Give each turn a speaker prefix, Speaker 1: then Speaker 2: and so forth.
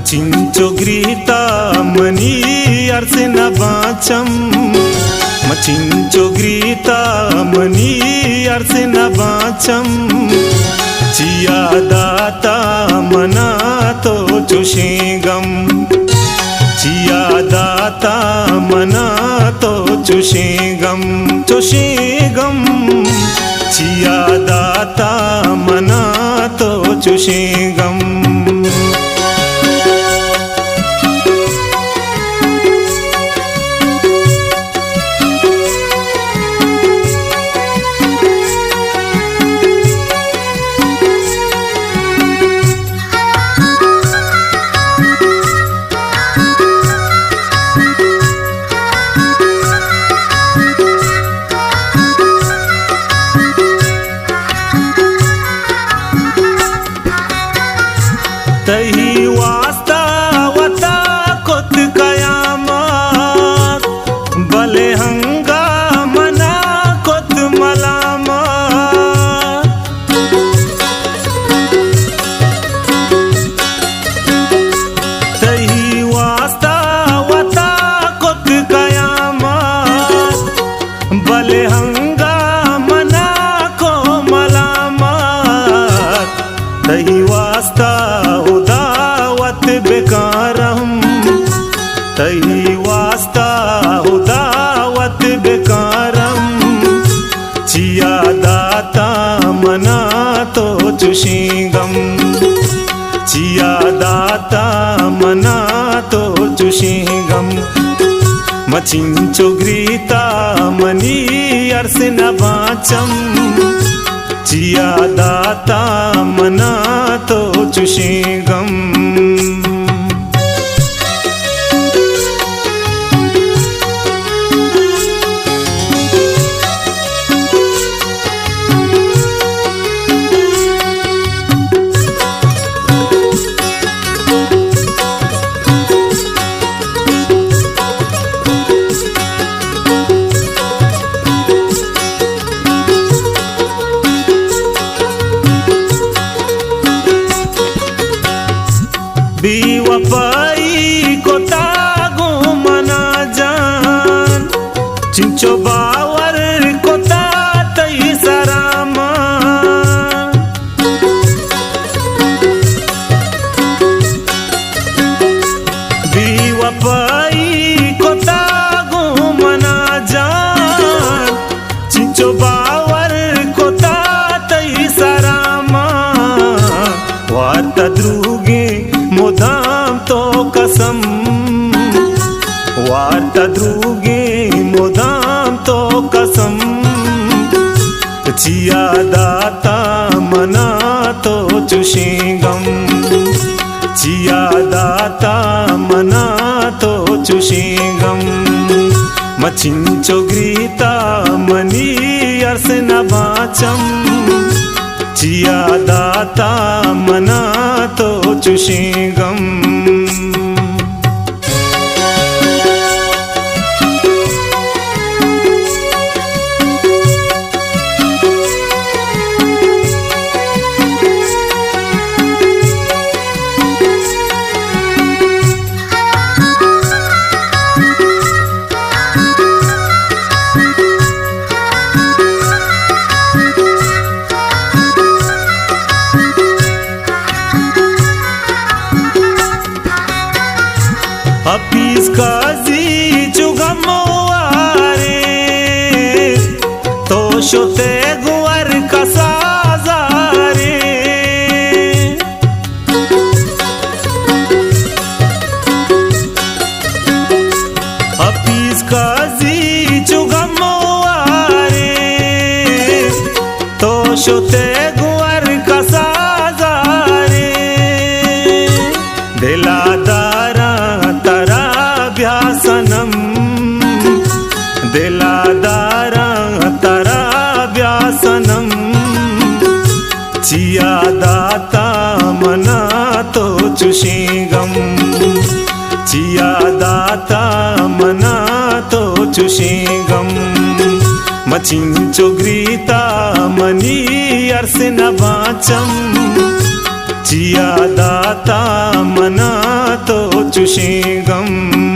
Speaker 1: मचिंचो ग्रीता money अर्सन बाचम मचिंचो ग्रीता money अर्सन बाचम chia दाता मना तो चुशेगम चिया दाता मना तो चुशेगम चुशेगम चिया दाता मना तो चुशेगम तही वास्ता वता खुद कयामत भले हंगा मना खुद मलामा तही वास्ता वता खुद कयामत भले हंगा मना को मलामा तही वास्ता बेकारम तही वास्ता उदावत बेकारम चिया दाता मना तो चुशेगम चिया दाता मना तो चुशेगम मचिंचो ग्रीता मनी अर्सन बाचम चिया दाता मना तो चुशेगम बेवफाई को तागो मना जान चिंचो बावर को तातई सरामा बेवफाई को तागो मना जान चिंचो बावर को तातई सरामा वार्ता द्रुगे मोदाम तो कसम वार्ता द्रुगे मोदाम तो कसम चिया दाता मना तो चुशेगम चिया दाता मना तो चुशेगम मचिंचो ग्रीता मनी अर्सन बाचम चिया दाता मना तो चुशेगम हफीज काजी जुगमवारे तो शोते गुवर का साजारे हफीज काजी जुगमवारे तो शोते गुवर का साजारे दिलादारा तरा ब्यासनम दिलादारा तरा ब्यासनम चिया दाता मना तो चुशेगम चिया दाता मना तो चुशेगम मचिंचो ग्रीता मनी अर्सन बाचम चिया दाता मना तो चुशी गम